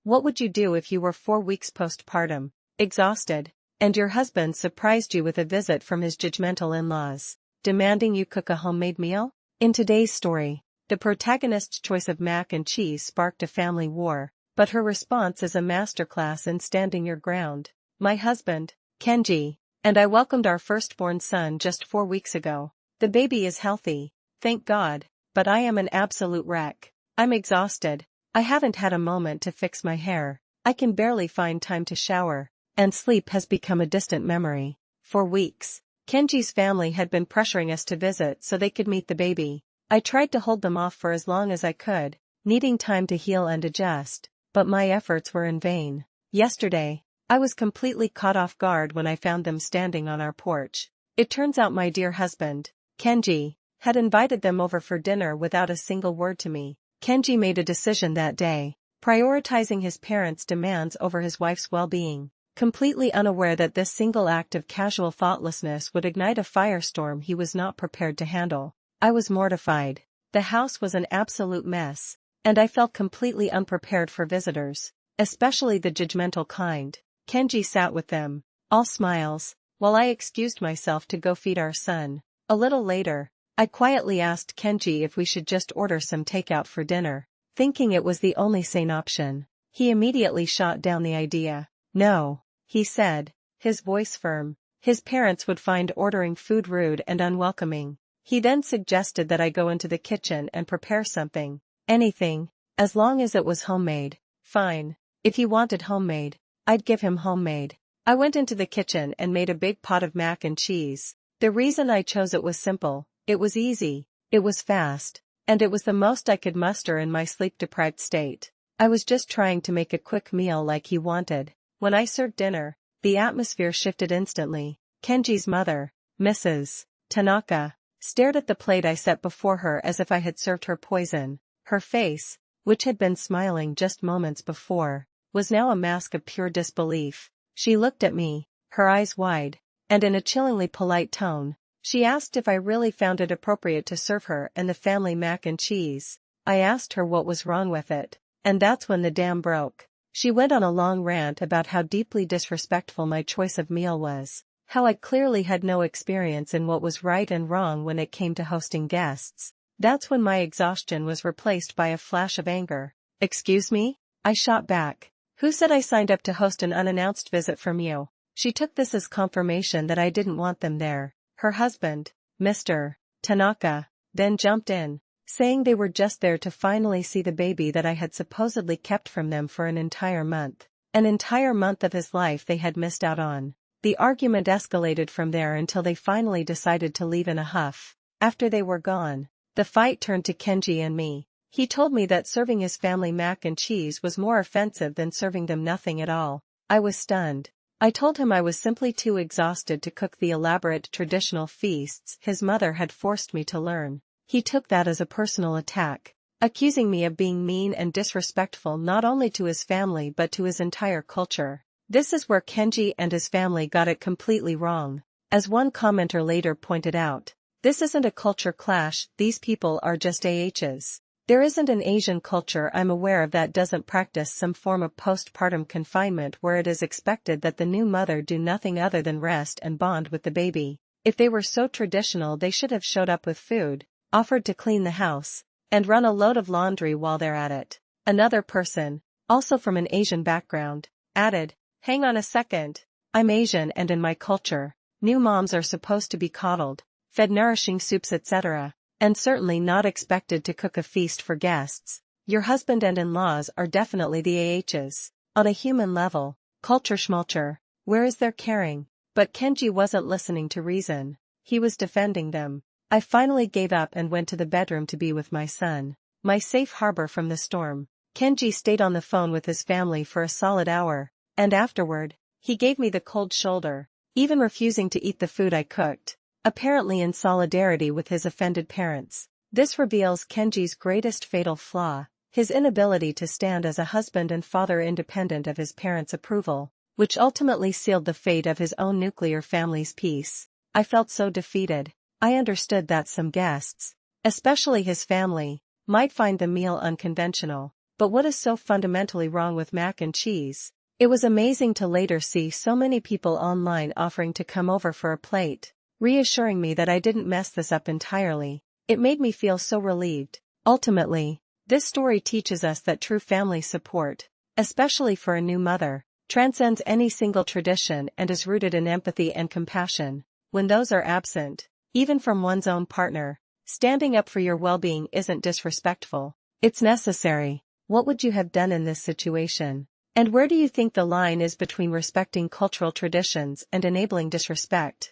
What would you do if you were 4 weeks postpartum, exhausted, and your husband surprised you with a visit from his judgmental in-laws, demanding you cook a homemade meal? In today's story, the protagonist's choice of mac and cheese sparked a family war, but her response is a masterclass in standing your ground. My husband, Kenji, and I welcomed our firstborn son just 4 weeks ago. The baby is healthy, thank God, but I am an absolute wreck. I'm exhausted. I haven't had a moment to fix my hair. I can barely find time to shower, and sleep has become a distant memory. For weeks, Kenji's family had been pressuring us to visit so they could meet the baby. I tried to hold them off for as long as I could, needing time to heal and adjust, but my efforts were in vain. Yesterday, I was completely caught off guard when I found them standing on our porch. It turns out my dear husband, Kenji, had invited them over for dinner without a single word to me. Kenji made a decision that day, prioritizing his parents' demands over his wife's well-being, completely unaware that this single act of casual thoughtlessness would ignite a firestorm he was not prepared to handle. I was mortified. The house was an absolute mess, and I felt completely unprepared for visitors, especially the judgmental kind. Kenji sat with them, all smiles, while I excused myself to go feed our son. A little later, I quietly asked Kenji if we should just order some takeout for dinner, thinking it was the only sane option. He immediately shot down the idea. No, he said, his voice firm. His parents would find ordering food rude and unwelcoming. He then suggested that I go into the kitchen and prepare something. Anything, as long as it was homemade. Fine. If he wanted homemade, I'd give him homemade. I went into the kitchen and made a big pot of mac and cheese. The reason I chose it was simple. It was easy, it was fast, and it was the most I could muster in my sleep-deprived state. I was just trying to make a quick meal like he wanted. When I served dinner, the atmosphere shifted instantly. Kenji's mother, Mrs. Tanaka, stared at the plate I set before her as if I had served her poison. Her face, which had been smiling just moments before, was now a mask of pure disbelief. She looked at me, her eyes wide, and in a chillingly polite tone, she asked if I really found it appropriate to serve her and the family mac and cheese. I asked her what was wrong with it, and that's when the dam broke. She went on a long rant about how deeply disrespectful my choice of meal was, how I clearly had no experience in what was right and wrong when it came to hosting guests. That's when my exhaustion was replaced by a flash of anger. Excuse me? I shot back. Who said I signed up to host an unannounced visit from you? She took this as confirmation that I didn't want them there. Her husband, Mr. Tanaka, then jumped in, saying they were just there to finally see the baby that I had supposedly kept from them for an entire month. An entire month of his life they had missed out on. The argument escalated from there until they finally decided to leave in a huff. After they were gone, the fight turned to Kenji and me. He told me that serving his family mac and cheese was more offensive than serving them nothing at all. I was stunned. I told him I was simply too exhausted to cook the elaborate traditional feasts his mother had forced me to learn. He took that as a personal attack, accusing me of being mean and disrespectful not only to his family but to his entire culture. This is where Kenji and his family got it completely wrong. As one commenter later pointed out, this isn't a culture clash, these people are just AHs. There isn't an Asian culture I'm aware of that doesn't practice some form of postpartum confinement where it is expected that the new mother do nothing other than rest and bond with the baby. If they were so traditional they should have showed up with food, offered to clean the house, and run a load of laundry while they're at it. Another person, also from an Asian background, added, "Hang on a second. I'm Asian and in my culture, new moms are supposed to be coddled, fed nourishing soups etc. and certainly not expected to cook a feast for guests. Your husband and in-laws are definitely the AHs. On a human level, culture schmalcher, where is their caring?" But Kenji wasn't listening to reason. He was defending them. I finally gave up and went to the bedroom to be with my son, my safe harbor from the storm. Kenji stayed on the phone with his family for a solid hour, and afterward, he gave me the cold shoulder, even refusing to eat the food I cooked, apparently in solidarity with his offended parents. This reveals Kenji's greatest fatal flaw, his inability to stand as a husband and father independent of his parents' approval, which ultimately sealed the fate of his own nuclear family's peace. I felt so defeated. I understood that some guests, especially his family, might find the meal unconventional, But what is so fundamentally wrong with mac and cheese? It was amazing to later see so many people online offering to come over for a plate, reassuring me that I didn't mess this up entirely. It made me feel so relieved. Ultimately, this story teaches us that true family support, especially for a new mother, transcends any single tradition and is rooted in empathy and compassion. When those are absent, even from one's own partner, standing up for your well-being isn't disrespectful. It's necessary. What would you have done in this situation? And where do you think the line is between respecting cultural traditions and enabling disrespect?